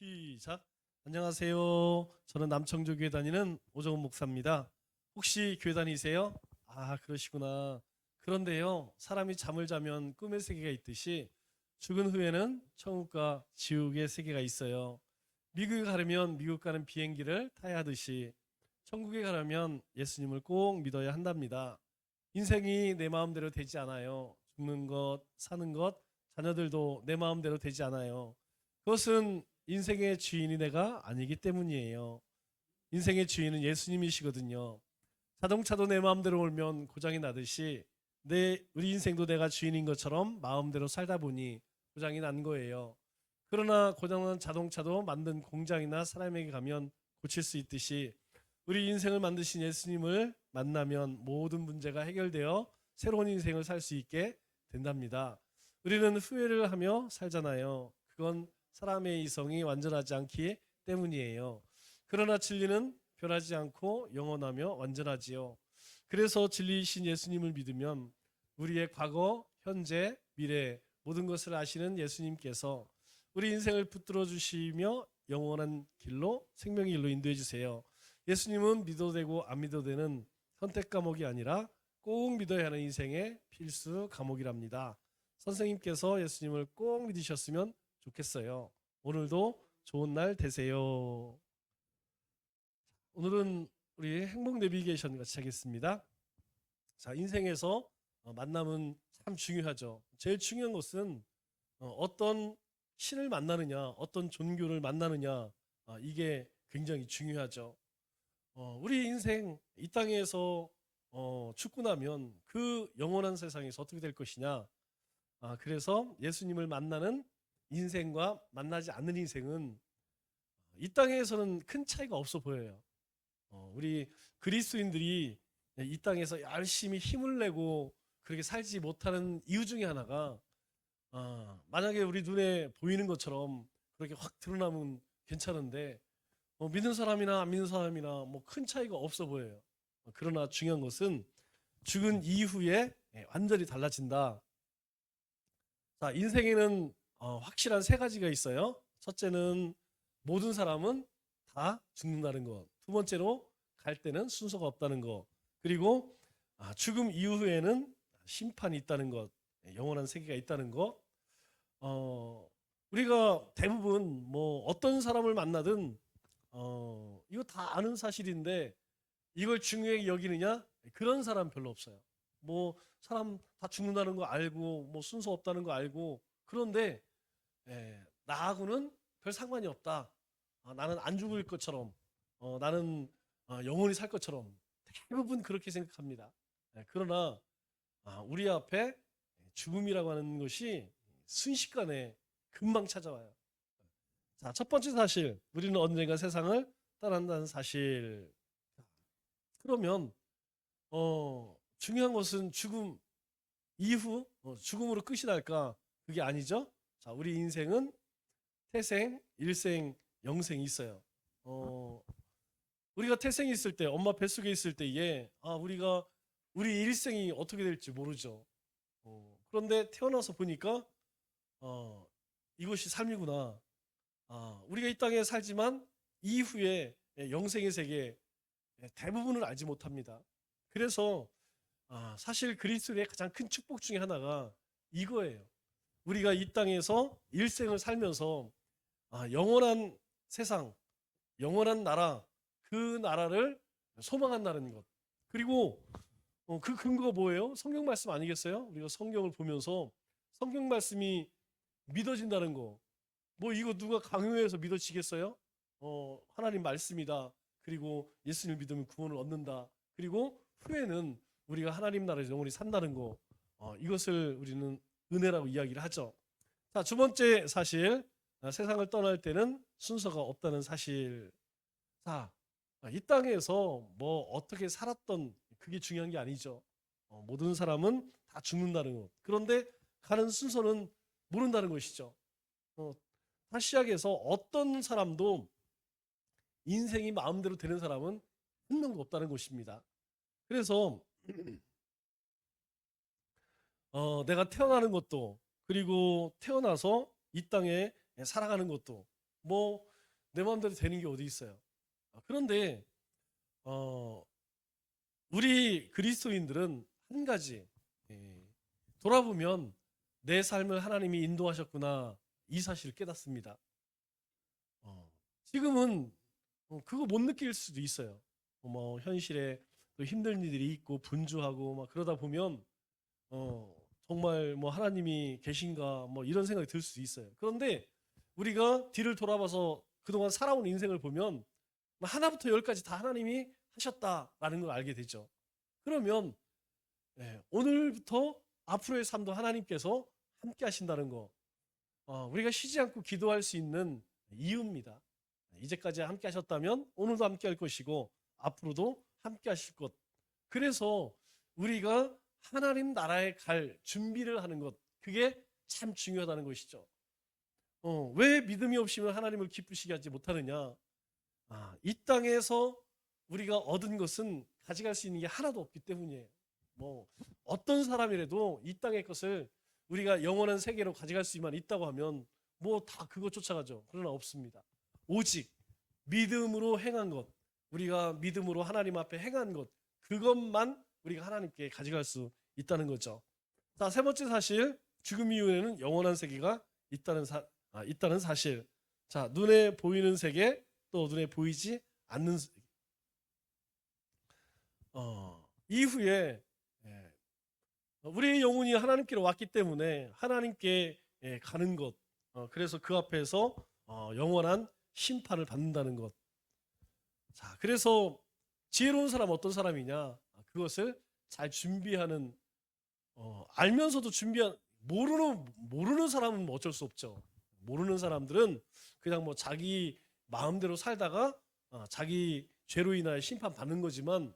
시작. 안녕하세요. 저는 남청주 교회 다니는 오정훈 목사입니다. 혹시 교회 다니세요? 아, 그러시구나. 그런데요, 사람이 잠을 자면 꿈의 세계가 있듯이 죽은 후에는 천국과 지옥의 세계가 있어요. 미국에 가려면 미국 가는 비행기를 타야 하듯이 천국에 가려면 예수님을 꼭 믿어야 한답니다. 인생이 내 마음대로 되지 않아요. 죽는 것, 사는 것, 자녀들도 내 마음대로 되지 않아요. 그것은 인생의 주인이 내가 아니기 때문이에요. 인생의 주인은 예수님이시거든요. 자동차도 내 마음대로 몰면 고장이 나듯이 우리 인생도 내가 주인인 것처럼 마음대로 살다 보니 고장이 난 거예요. 그러나 고장난 자동차도 만든 공장이나 사람에게 가면 고칠 수 있듯이 우리 인생을 만드신 예수님을 만나면 모든 문제가 해결되어 새로운 인생을 살 수 있게 된답니다. 우리는 후회를 하며 살잖아요. 그건 사람의 이성이 완전하지 않기 때문이에요. 그러나 진리는 변하지 않고 영원하며 완전하지요. 그래서 진리이신 예수님을 믿으면 우리의 과거, 현재, 미래 모든 것을 아시는 예수님께서 우리 인생을 붙들어 주시며 영원한 길로 생명의 길로 인도해 주세요. 예수님은 믿어도 되고 안 믿어도 되는 선택 과목이 아니라 꼭 믿어야 하는 인생의 필수 과목이랍니다. 선생님께서 예수님을 꼭 믿으셨으면 좋겠어요. 오늘도 좋은 날 되세요. 오늘은 우리 행복 내비게이션 같이 하겠습니다. 자, 인생에서 만남은 참 중요하죠. 제일 중요한 것은 어떤 신을 만나느냐, 어떤 종교를 만나느냐, 이게 굉장히 중요하죠. 우리 인생 이 땅에서 죽고 나면 그 영원한 세상에서 어떻게 될 것이냐. 그래서 예수님을 만나는 인생과 만나지 않는 인생은 이 땅에서는 큰 차이가 없어 보여요. 우리 그리스도인들이 이 땅에서 열심히 힘을 내고 그렇게 살지 못하는 이유 중에 하나가 만약에 우리 눈에 보이는 것처럼 그렇게 확 드러나면 괜찮은데 믿는 사람이나 안 믿는 사람이나 뭐 큰 차이가 없어 보여요. 그러나 중요한 것은 죽은 이후에 완전히 달라진다. 자, 인생에는 확실한 세 가지가 있어요. 첫째는 모든 사람은 다 죽는다는 것. 두 번째로 갈 때는 순서가 없다는 것. 그리고 죽음 이후에는 심판이 있다는 것. 영원한 세계가 있다는 것. 우리가 대부분 뭐 어떤 사람을 만나든 이거 다 아는 사실인데 이걸 중요하게 여기느냐? 그런 사람 별로 없어요. 뭐 사람 다 죽는다는 거 알고 뭐 순서 없다는 거 알고 그런데 나하고는 별 상관이 없다. 나는 안 죽을 것처럼 나는 영원히 살 것처럼 대부분 그렇게 생각합니다. 그러나 우리 앞에 죽음이라고 하는 것이 순식간에 금방 찾아와요. 자, 첫 번째 사실, 우리는 언젠가 세상을 떠난다는 사실. 그러면 중요한 것은 죽음 이후 죽음으로 끝이 날까? 그게 아니죠. 자, 우리 인생은 태생, 일생, 영생이 있어요. 우리가 태생이 있을 때, 엄마 뱃속에 있을 때에 우리 일생이 어떻게 될지 모르죠. 그런데 태어나서 보니까 이것이 삶이구나. 우리가 이 땅에 살지만 이후에 영생의 세계 대부분을 알지 못합니다. 그래서 사실 그리스도의 가장 큰 축복 중에 하나가 이거예요. 우리가 이 땅에서 일생을 살면서 영원한 세상, 영원한 나라, 그 나라를 소망한다는 것. 그리고 그 근거가 뭐예요? 성경 말씀 아니겠어요? 우리가 성경을 보면서 성경 말씀이 믿어진다는 거. 뭐 이거 누가 강요해서 믿어지겠어요? 하나님 말씀이다. 그리고 예수님을 믿으면 구원을 얻는다. 그리고 후에는 우리가 하나님 나라에서 영원히 산다는 거. 이것을 우리는 은혜라고 이야기를 하죠. 자, 두 번째 사실. 세상을 떠날 때는 순서가 없다는 사실. 자, 이 땅에서 뭐 어떻게 살았던 그게 중요한 게 아니죠. 모든 사람은 다 죽는다는 것. 그런데 가는 순서는 모른다는 것이죠. 다시 시작해서 어떤 사람도 인생이 마음대로 되는 사람은 한 명도 없다는 것입니다. 그래서 내가 태어나는 것도 그리고 태어나서 이 땅에 살아가는 것도 뭐 내 마음대로 되는 게 어디 있어요. 그런데 어, 우리 그리스도인들은 한 가지, 예, 돌아보면 내 삶을 하나님이 인도하셨구나, 이 사실을 깨닫습니다. 지금은 그거 못 느낄 수도 있어요. 뭐 현실에 또 힘든 일들이 있고 분주하고 막 그러다 보면 어, 정말 뭐 하나님이 계신가 뭐 이런 생각이 들 수도 있어요. 그런데 우리가 뒤를 돌아봐서 그동안 살아온 인생을 보면 하나부터 열까지 다 하나님이 하셨다라는 걸 알게 되죠. 그러면 오늘부터 앞으로의 삶도 하나님께서 함께 하신다는 거, 우리가 쉬지 않고 기도할 수 있는 이유입니다. 이제까지 함께 하셨다면 오늘도 함께 할 것이고 앞으로도 함께 하실 것. 그래서 우리가 하나님 나라에 갈 준비를 하는 것, 그게 참 중요하다는 것이죠. 왜 믿음이 없이면 하나님을 기쁘시게 하지 못하느냐? 이 땅에서 우리가 얻은 것은 가져갈 수 있는 게 하나도 없기 때문이에요. 뭐 어떤 사람이라도 이 땅의 것을 우리가 영원한 세계로 가져갈 수만 있다고 하면 뭐 다 그거 쫓아가죠. 그러나 없습니다. 오직 믿음으로 행한 것, 우리가 믿음으로 하나님 앞에 행한 것, 그것만 우리가 하나님께 가져갈 수 있다는 거죠. 자, 세 번째 사실, 죽음 이후에는 영원한 세계가 있다는 사실. 자, 눈에 보이는 세계, 또 눈에 보이지 않는 세계. 이후에 우리의 영혼이 하나님께로 왔기 때문에 하나님께 가는 것, 그래서 그 앞에서 영원한 심판을 받는다는 것. 자, 그래서 지혜로운 사람 어떤 사람이냐? 그것을 잘 준비하는, 알면서도 모르는 사람은 뭐 어쩔 수 없죠. 모르는 사람들은 그냥 뭐 자기 마음대로 살다가 자기 죄로 인하여 심판 받는 거지만,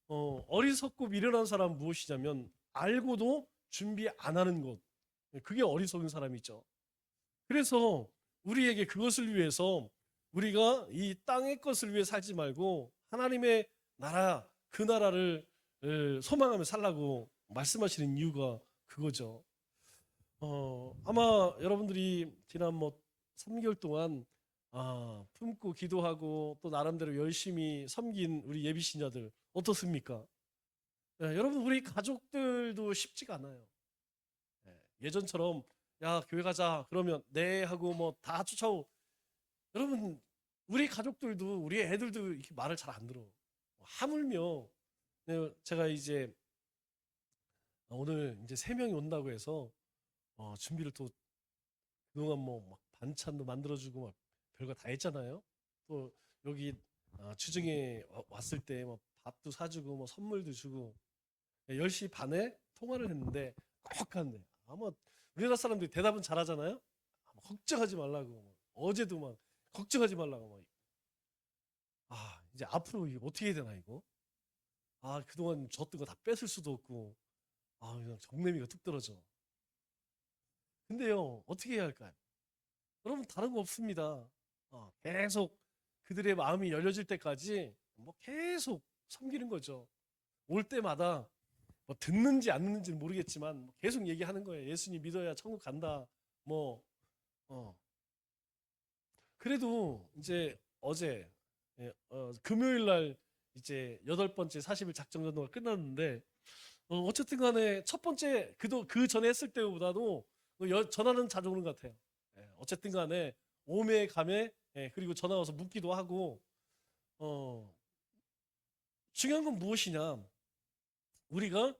어리석고 미련한 사람은 무엇이냐면 알고도 준비 안 하는 것, 그게 어리석은 사람이죠. 그래서 우리에게 그것을 위해서 우리가 이 땅의 것을 위해 살지 말고 하나님의 나라, 그 나라를 소망하며 살라고 말씀하시는 이유가 그거죠. 아마 여러분들이 지난 뭐 3개월 동안 품고 기도하고 또 나름대로 열심히 섬긴 우리 예비 신자들 어떻습니까? 여러분, 우리 가족들도 쉽지가 않아요. 예전처럼 야, 교회 가자 그러면 네 하고 뭐 다 쫓아오. 여러분, 우리 가족들도 우리 애들도 이렇게 말을 잘 안 들어. 하물며 제가 이제 오늘 이제 3명이 온다고 해서 준비를 또 그동안 뭐 막 반찬도 만들어주고 막 별거 다 했잖아요. 또 여기 주중에 왔을 때 뭐 밥도 사주고 뭐 선물도 주고 10시 반에 통화를 했는데 꼭 하는데 아마 우리나라 사람들이 대답은 잘하잖아요. 걱정하지 말라고. 어제도 막 걱정하지 말라고 막. 이제 앞으로 이거 어떻게 해야 되나 이거? 그동안 줬던 거 다 뺏을 수도 없고 그냥 정내미가 뚝 떨어져. 근데요, 어떻게 해야 할까요? 여러분, 다른 거 없습니다. 계속 그들의 마음이 열려질 때까지 뭐 계속 섬기는 거죠. 올 때마다 뭐 듣는지 안 듣는지는 모르겠지만 뭐 계속 얘기하는 거예요. 예수님 믿어야 천국 간다. 뭐 그래도 이제 어제 금요일 날 이제 8번째 40일 작정 전도가 끝났는데 어쨌든 간에 첫 번째 그 전에 했을 때보다도 전화는 자주 오는 것 같아요. 어쨌든 간에 오매 가매 그리고 전화 와서 묻기도 하고 중요한 건 무엇이냐? 우리가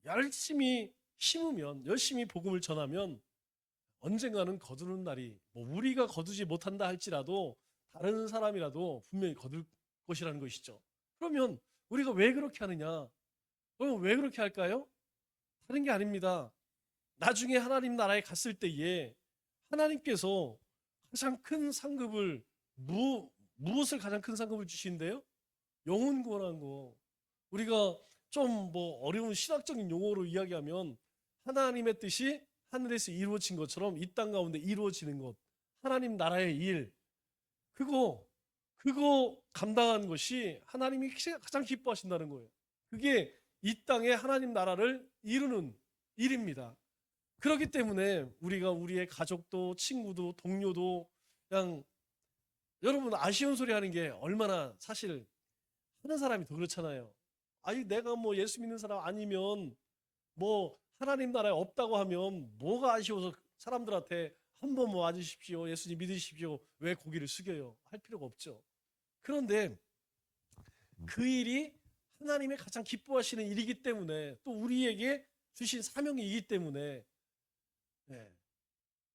열심히 심으면 열심히 복음을 전하면 언젠가는 거두는 날이 뭐 우리가 거두지 못한다 할지라도 다른 사람이라도 분명히 거둘 것이라는 것이죠. 그러면 우리가 왜 그렇게 하느냐? 그럼 왜 그렇게 할까요? 다른 게 아닙니다. 나중에 하나님 나라에 갔을 때에 하나님께서 가장 큰 상급을 무엇을 가장 큰 상급을 주시는데요? 영혼 구원한 거. 우리가 좀 뭐 어려운 신학적인 용어로 이야기하면 하나님의 뜻이 하늘에서 이루어진 것처럼 이 땅 가운데 이루어지는 것. 하나님 나라의 일. 그거 감당하는 것이 하나님이 가장 기뻐하신다는 거예요. 그게 이 땅에 하나님 나라를 이루는 일입니다. 그렇기 때문에 우리가 우리의 가족도 친구도 동료도 그냥 여러분 아쉬운 소리 하는 게 얼마나 사실 하는 사람이 더 그렇잖아요. 아니 내가 뭐 예수 믿는 사람 아니면 뭐 하나님 나라에 없다고 하면 뭐가 아쉬워서 사람들한테 한번 뭐 와주십시오. 예수님 믿으십시오. 왜 고개를 숙여요? 할 필요가 없죠. 그런데 그 일이 하나님의 가장 기뻐하시는 일이기 때문에 또 우리에게 주신 사명이기 때문에 네.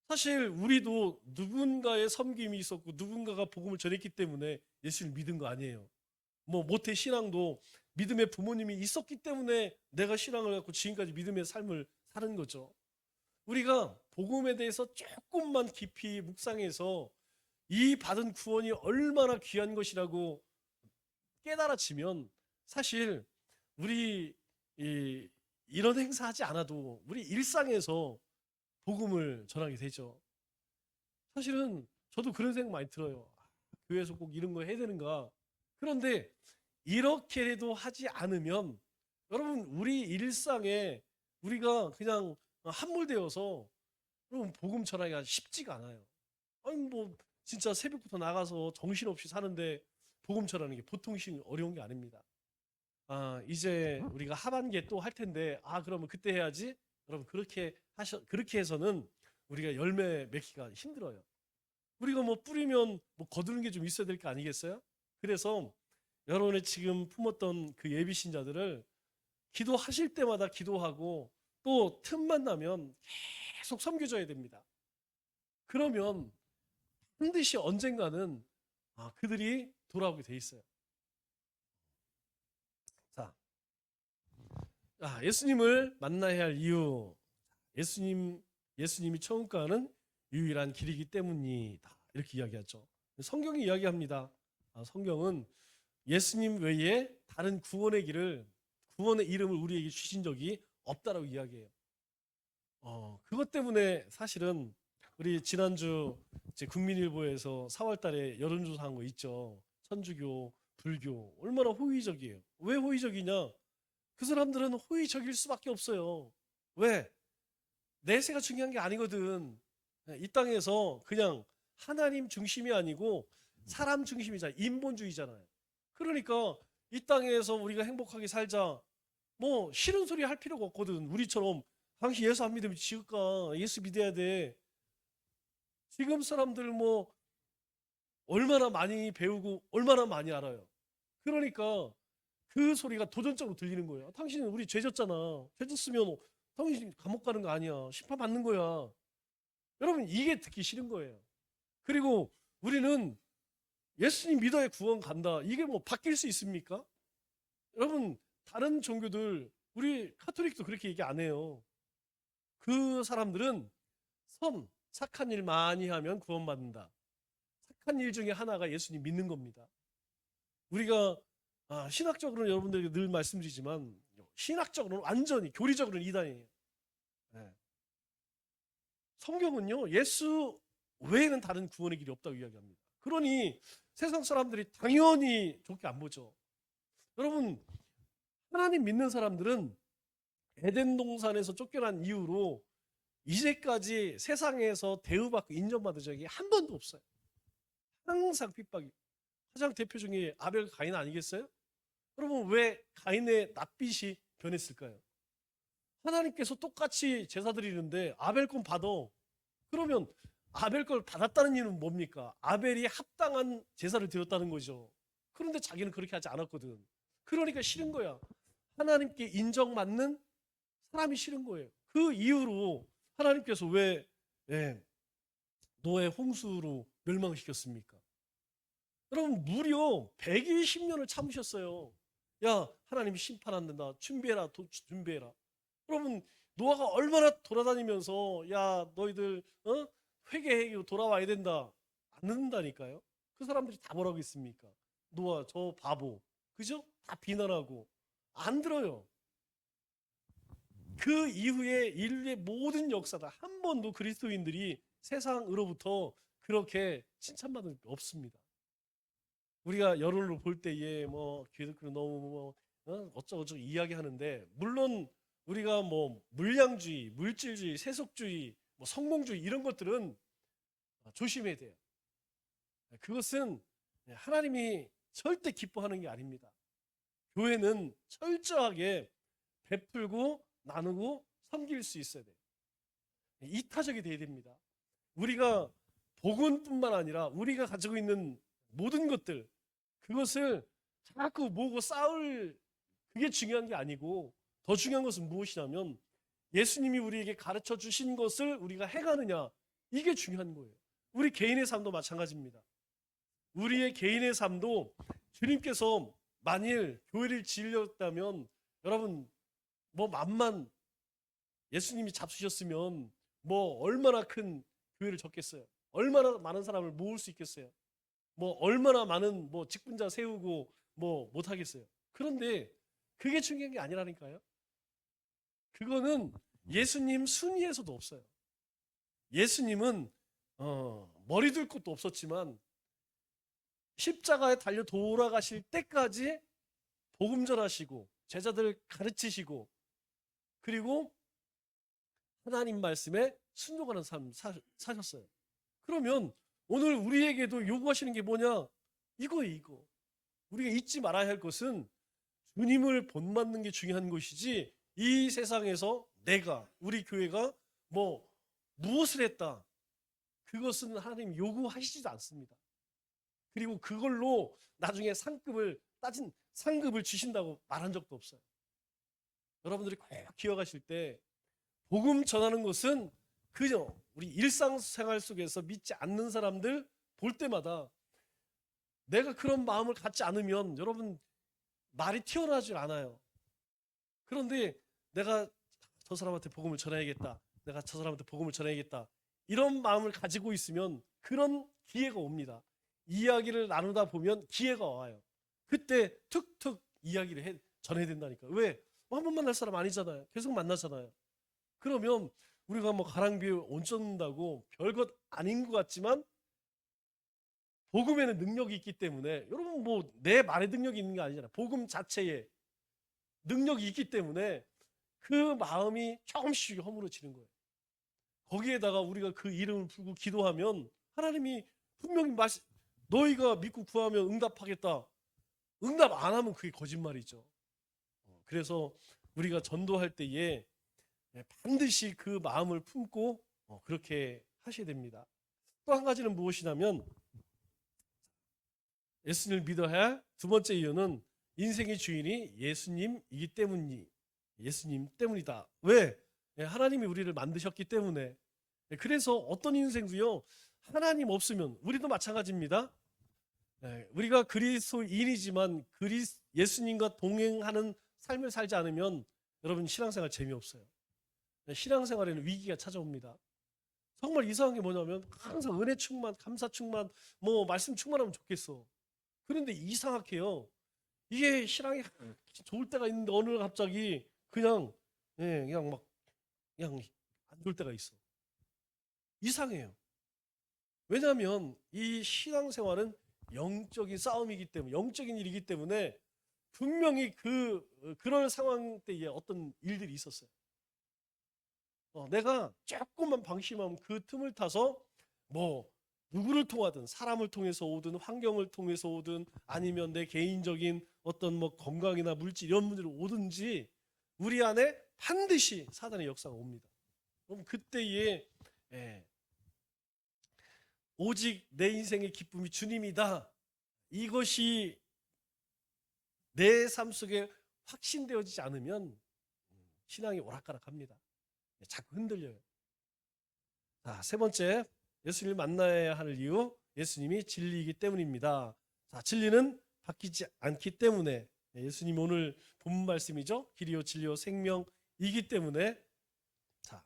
사실 우리도 누군가의 섬김이 있었고 누군가가 복음을 전했기 때문에 예수를 믿은 거 아니에요. 뭐 모태 신앙도 믿음의 부모님이 있었기 때문에 내가 신앙을 갖고 지금까지 믿음의 삶을 사는 거죠. 우리가 복음에 대해서 조금만 깊이 묵상해서 이 받은 구원이 얼마나 귀한 것이라고 깨달아지면 사실 우리 이런 행사하지 않아도 우리 일상에서 복음을 전하게 되죠. 사실은 저도 그런 생각 많이 들어요. 교회에서 꼭 이런 거 해야 되는가. 그런데 이렇게도 하지 않으면 여러분 우리 일상에 우리가 그냥 함몰되어서 여러분 복음 전하기가 쉽지가 않아요. 아니 뭐 진짜 새벽부터 나가서 정신없이 사는데 복음 전하는 게 보통 어려운 게 아닙니다. 이제 우리가 하반기에 또 할 텐데 그러면 그때 해야지. 여러분 그렇게 해서는 우리가 열매 맺기가 힘들어요. 우리가 뭐 뿌리면 뭐 거두는 게 좀 있어야 될 거 아니겠어요? 그래서 여러분의 지금 품었던 그 예비 신자들을 기도하실 때마다 기도하고 또 틈만 나면 계속 섬겨줘야 됩니다. 그러면 반드시 언젠가는 그들이 돌아오게 돼 있어요. 자, 예수님을 만나야 할 이유. 예수님이 처음 가는 유일한 길이기 때문이다. 이렇게 이야기하죠. 성경이 이야기합니다. 성경은 예수님 외에 다른 구원의 이름을 우리에게 주신 적이 없다라고 이야기해요. 그것 때문에 사실은 우리 지난주 국민일보에서 4월달에 여론조사한 거 있죠. 천주교, 불교 얼마나 호의적이에요. 왜 호의적이냐? 그 사람들은 호의적일 수밖에 없어요. 왜? 내세가 중요한 게 아니거든. 이 땅에서 그냥 하나님 중심이 아니고 사람 중심이잖아요. 인본주의잖아요. 그러니까 이 땅에서 우리가 행복하게 살자. 뭐 싫은 소리 할 필요가 없거든. 우리처럼 당신 예수 안 믿으면 지옥 가. 예수 믿어야 돼. 지금 사람들 뭐 얼마나 많이 배우고 얼마나 많이 알아요. 그러니까 그 소리가 도전적으로 들리는 거예요. 당신은 우리 죄졌잖아. 죄졌으면 당신 감옥 가는 거 아니야. 심판 받는 거야. 여러분 이게 듣기 싫은 거예요. 그리고 우리는 예수님 믿어야 구원 간다. 이게 뭐 바뀔 수 있습니까? 여러분 다른 종교들 우리 카톨릭도 그렇게 얘기 안 해요. 그 사람들은 착한 일 많이 하면 구원받는다. 착한 일 중에 하나가 예수님 믿는 겁니다. 우리가 신학적으로는 여러분들에게 늘 말씀드리지만 신학적으로는 완전히 교리적으로는 이단이에요. 네. 성경은요 예수 외에는 다른 구원의 길이 없다고 이야기합니다. 그러니 세상 사람들이 당연히 좋게 안 보죠. 여러분 하나님 믿는 사람들은 에덴 동산에서 쫓겨난 이후로 이제까지 세상에서 대우받고 인정받은 적이 한 번도 없어요. 항상 핍박이. 가장 대표 중에 아벨 가인 아니겠어요? 여러분 왜 가인의 낯빛이 변했을까요? 하나님께서 똑같이 제사 드리는데 아벨 건 받아. 그러면 아벨 걸 받았다는 이유는 뭡니까? 아벨이 합당한 제사를 드렸다는 거죠. 그런데 자기는 그렇게 하지 않았거든. 그러니까 싫은 거야. 하나님께 인정받는 사람이 싫은 거예요. 그 이후로 하나님께서 왜 노예 홍수로 멸망시켰습니까? 여러분 무려 120년을 참으셨어요. 야 하나님이 심판한다. 준비해라. 준비해라. 여러분 노아가 얼마나 돌아다니면서 야 너희들 회개해 돌아와야 된다. 안 듣는다니까요. 그 사람들이 다 뭐라고 했습니까? 노아 저 바보. 그죠? 다 비난하고 안 들어요. 그 이후에 인류의 모든 역사다 한 번도 그리스도인들이 세상으로부터 그렇게 칭찬받은 게 없습니다. 우리가 여론으로 볼 때에 뭐 기독교 너무 어쩌고저쩌고 이야기하는데 물론 우리가 뭐 물량주의, 물질주의, 세속주의, 뭐 성공주의 이런 것들은 조심해야 돼요. 그것은 하나님이 절대 기뻐하는 게 아닙니다. 교회는 철저하게 베풀고 나누고 섬길 수 있어야 돼요. 이타적이 돼야 됩니다. 우리가 복음뿐만 아니라 우리가 가지고 있는 모든 것들, 그것을 자꾸 모으고 쌓을, 그게 중요한 게 아니고 더 중요한 것은 무엇이냐면 예수님이 우리에게 가르쳐 주신 것을 우리가 해가느냐, 이게 중요한 거예요. 우리 개인의 삶도 마찬가지입니다. 우리의 개인의 삶도 주님께서 만일 교회를 지으셨다면, 여러분 뭐 만만 예수님이 잡수셨으면 뭐 얼마나 큰 교회를 졌겠어요. 얼마나 많은 사람을 모을 수 있겠어요. 뭐 얼마나 많은 뭐 직분자 세우고 뭐 못하겠어요. 그런데 그게 중요한 게 아니라니까요. 그거는 예수님 순위에서도 없어요. 예수님은 머리 둘 곳도 없었지만 십자가에 달려 돌아가실 때까지 복음 전하시고 제자들 가르치시고, 그리고 하나님 말씀에 순종하는 삶 사셨어요. 그러면 오늘 우리에게도 요구하시는 게 뭐냐? 이거예요, 이거. 우리가 잊지 말아야 할 것은 주님을 본받는 게 중요한 것이지, 이 세상에서 내가, 우리 교회가 뭐 무엇을 했다, 그것은 하나님 요구하시지도 않습니다. 그리고 그걸로 나중에 상급을 주신다고 말한 적도 없어요. 여러분들이 꼭 기억하실 때, 복음 전하는 것은 그저 우리 일상생활 속에서 믿지 않는 사람들 볼 때마다 내가 그런 마음을 갖지 않으면 여러분 말이 튀어나오질 않아요. 그런데 내가 저 사람한테 복음을 전해야겠다, 내가 저 사람한테 복음을 전해야겠다, 이런 마음을 가지고 있으면 그런 기회가 옵니다. 이야기를 나누다 보면 기회가 와요. 그때 툭툭 이야기를 전해야 된다니까. 왜? 한 번 만날 사람 아니잖아요. 계속 만나잖아요. 그러면 우리가 뭐 가랑비에 온 쫓는다고 별것 아닌 것 같지만 복음에는 능력이 있기 때문에, 여러분 뭐 내 말에 능력이 있는 게 아니잖아요. 복음 자체에 능력이 있기 때문에 그 마음이 조금씩 허물어지는 거예요. 거기에다가 우리가 그 이름을 부르고 기도하면 하나님이 분명히 너희가 믿고 구하면 응답하겠다. 응답 안 하면 그게 거짓말이죠. 그래서 우리가 전도할 때에 반드시 그 마음을 품고 그렇게 하셔야 됩니다. 또 한 가지는 무엇이냐면, 예수님을 믿어야 할 두 번째 이유는 인생의 주인이 예수님이기 예수님 때문이다. 왜? 하나님이 우리를 만드셨기 때문에. 그래서 어떤 인생도요, 하나님 없으면, 우리도 마찬가지입니다. 우리가 그리스도인이지만 예수님과 동행하는 삶을 살지 않으면 여러분 신앙생활 재미없어요. 신앙생활에는 위기가 찾아옵니다. 정말 이상한 게 뭐냐면 항상 은혜 충만, 감사 충만, 뭐 말씀 충만하면 좋겠어. 그런데 이상하게요, 이게 신앙이 좋을 때가 있는데 어느 날 갑자기 그냥 그냥 안 좋을 때가 있어. 이상해요. 왜냐하면 이 신앙생활은 영적인 싸움이기 때문에, 영적인 일이기 때문에 분명히 그럴 상황 때에 어떤 일들이 있었어요. 내가 조금만 방심하면 그 틈을 타서 뭐 누구를 통하든, 사람을 통해서 오든 환경을 통해서 오든 아니면 내 개인적인 어떤 뭐 건강이나 물질 이런 문제로 오든지 우리 안에 반드시 사단의 역사가 옵니다. 그럼 그때에 오직 내 인생의 기쁨이 주님이다, 이것이 내 삶 속에 확신되어지지 않으면 신앙이 오락가락합니다. 자꾸 흔들려요. 자, 세 번째, 예수님을 만나야 할 이유, 예수님이 진리이기 때문입니다. 자, 진리는 바뀌지 않기 때문에, 예수님 오늘 본 말씀이죠. 길이요 진리요 생명이기 때문에. 자,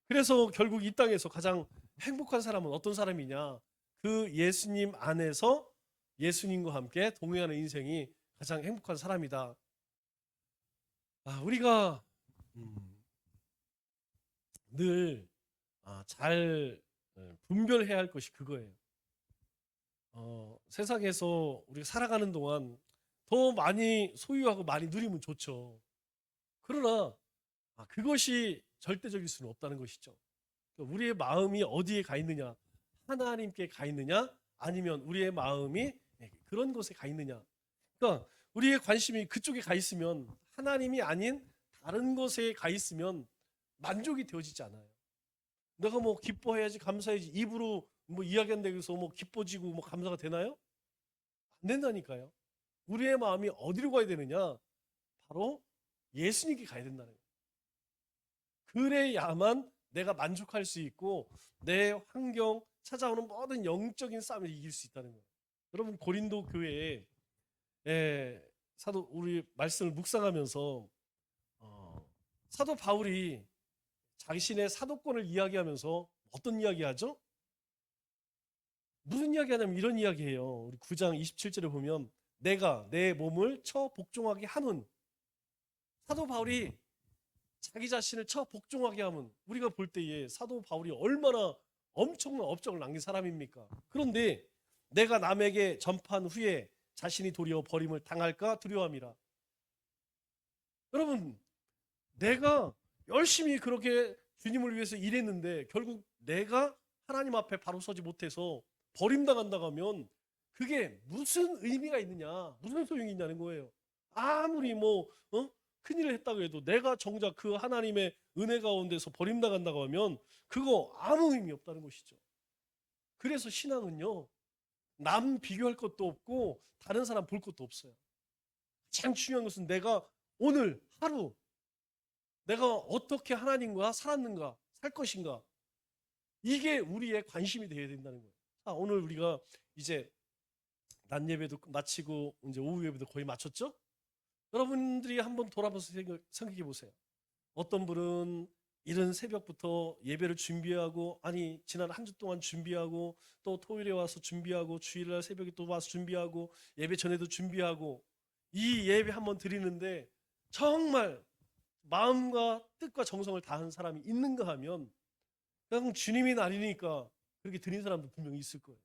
그래서 결국 이 땅에서 가장 행복한 사람은 어떤 사람이냐? 그 예수님 안에서 예수님과 함께 동행하는 인생이 가장 행복한 사람이다. 우리가 늘 잘 분별해야 할 것이 그거예요. 세상에서 우리가 살아가는 동안 더 많이 소유하고 많이 누리면 좋죠. 그러나 그것이 절대적일 수는 없다는 것이죠. 우리의 마음이 어디에 가 있느냐, 하나님께 가 있느냐, 아니면 우리의 마음이 그런 곳에 가 있느냐. 그러니까 우리의 관심이 그쪽에 가 있으면, 하나님이 아닌 다른 곳에 가 있으면 만족이 되어지지 않아요. 내가 뭐 기뻐해야지, 감사해야지, 입으로 뭐 이야기한다고 해서 뭐 기뻐지고 뭐 감사가 되나요? 안 된다니까요. 우리의 마음이 어디로 가야 되느냐? 바로 예수님께 가야 된다는 거예요. 그래야만 내가 만족할 수 있고 내 환경, 찾아오는 모든 영적인 싸움을 이길 수 있다는 거예요. 여러분, 고린도 교회에 사도 우리 말씀을 묵상하면서 사도 바울이 자신의 사도권을 이야기하면서 어떤 이야기하죠? 무슨 이야기하냐면 이런 이야기해요. 우리 9장 27절에 보면 내가 내 몸을 처 복종하게 하는, 사도 바울이 자기 자신을 처 복종하게 하면 우리가 볼 때에 사도 바울이 얼마나 엄청난 업적을 남긴 사람입니까? 그런데 내가 남에게 전파한 후에 자신이 도리어 버림을 당할까 두려워함이라. 여러분, 내가 열심히 그렇게 주님을 위해서 일했는데 결국 내가 하나님 앞에 바로 서지 못해서 버림당한다고 하면 그게 무슨 의미가 있느냐, 무슨 소용이 있냐는 거예요. 아무리 큰일을 했다고 해도 내가 정작 그 하나님의 은혜 가운데서 버림당한다고 하면 그거 아무 의미 없다는 것이죠. 그래서 신앙은요, 남 비교할 것도 없고 다른 사람 볼 것도 없어요. 가장 중요한 것은 내가 오늘 하루 내가 어떻게 하나님과 살았는가, 살 것인가, 이게 우리의 관심이 되어야 된다는 거예요. 자, 오늘 우리가 이제 낮 예배도 마치고 이제 오후 예배도 거의 마쳤죠? 여러분들이 한번 돌아봐서 생각해 보세요. 어떤 분은 이른 새벽부터 예배를 준비하고, 아니 지난 한 주 동안 준비하고, 또 토요일에 와서 준비하고, 주일날 새벽에 또 와서 준비하고, 예배 전에도 준비하고, 이 예배 한번 드리는데 정말 마음과 뜻과 정성을 다한 사람이 있는가 하면 그냥 주님의 날이니까 그렇게 드린 사람도 분명히 있을 거예요.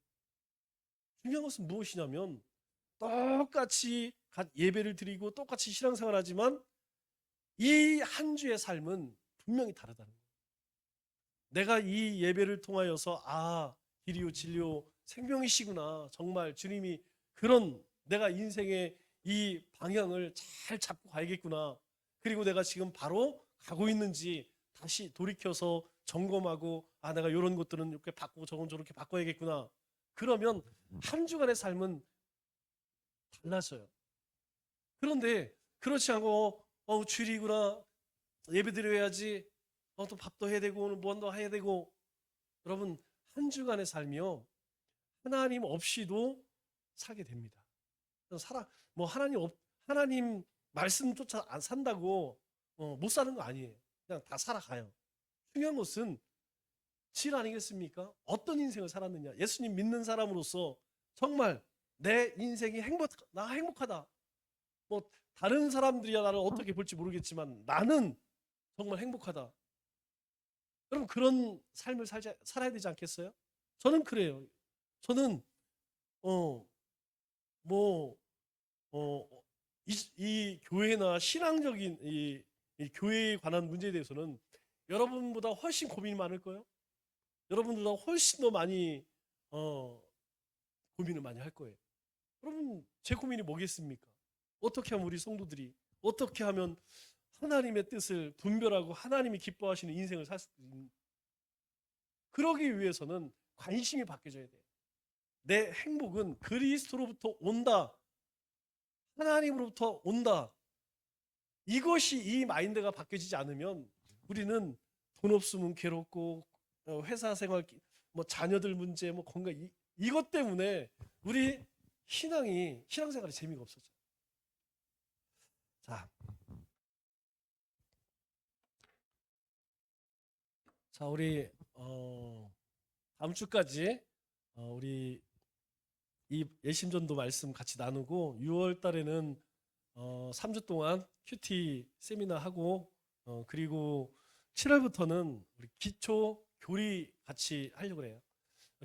중요한 것은 무엇이냐면 똑같이 예배를 드리고 똑같이 신앙생활 하지만 이 한 주의 삶은 분명히 다르다는 거예요. 내가 이 예배를 통하여서 길이요 진리요 생명이시구나, 정말 주님이 그런 내가 인생의 이 방향을 잘 잡고 가야겠구나, 그리고 내가 지금 바로 가고 있는지 다시 돌이켜서 점검하고, 내가 이런 것들은 이렇게 바꾸고 저건 저렇게 바꿔야겠구나. 그러면 한 주간의 삶은 달라져요. 그런데 그렇지 않고 주일이구나, 예배 드려야지, 또 밥도 해야 되고 오늘 뭔도 해야 되고. 여러분, 한 주간의 삶이요, 하나님 없이도 살게 됩니다. 하나님 말씀조차 안 산다고 못 사는 거 아니에요. 그냥 다 살아가요. 중요한 것은 질 아니겠습니까? 어떤 인생을 살았느냐. 예수님 믿는 사람으로서 정말 내 인생이 나 행복하다. 뭐 다른 사람들이야 나를 어떻게 볼지 모르겠지만 나는 정말 행복하다. 여러분, 그런 삶을 살아야 되지 않겠어요? 저는 그래요. 저는 이 교회나 신앙적인 이 교회에 관한 문제에 대해서는 여러분보다 훨씬 고민이 많을 거예요. 여러분보다 훨씬 더 많이 고민을 많이 할 거예요. 여러분, 제 고민이 뭐겠습니까? 어떻게 하면 우리 성도들이 어떻게 하면 하나님의 뜻을 분별하고 하나님이 기뻐하시는 인생을 살 수 있는, 그러기 위해서는 관심이 바뀌어져야 돼요. 내 행복은 그리스도로부터 온다, 하나님으로부터 온다. 이것이, 이 마인드가 바뀌어지지 않으면 우리는 돈 없으면 괴롭고, 회사 생활, 자녀들 문제, 건강, 이것 때문에 우리 신앙생활이 재미가 없어져. 자, 우리 다음 주까지 우리 이 예심전도 말씀 같이 나누고, 6월 달에는 3주 동안 큐티 세미나 하고, 그리고 7월부터는 우리 기초 교리 같이 하려고 해요.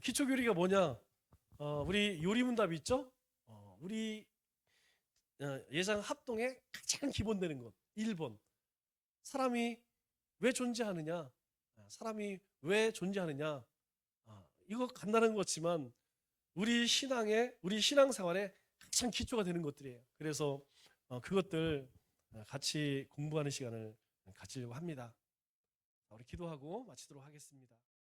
기초 교리가 뭐냐? 우리 요리문답 있죠? 우리 예상 합동의 가장 기본되는 것 1번, 사람이 왜 존재하느냐? 사람이 왜 존재하느냐? 이거 간단한 것 같지만 우리 신앙생활에 가장 기초가 되는 것들이에요. 그래서 그것들 같이 공부하는 시간을 가지려고 합니다. 우리 기도하고 마치도록 하겠습니다.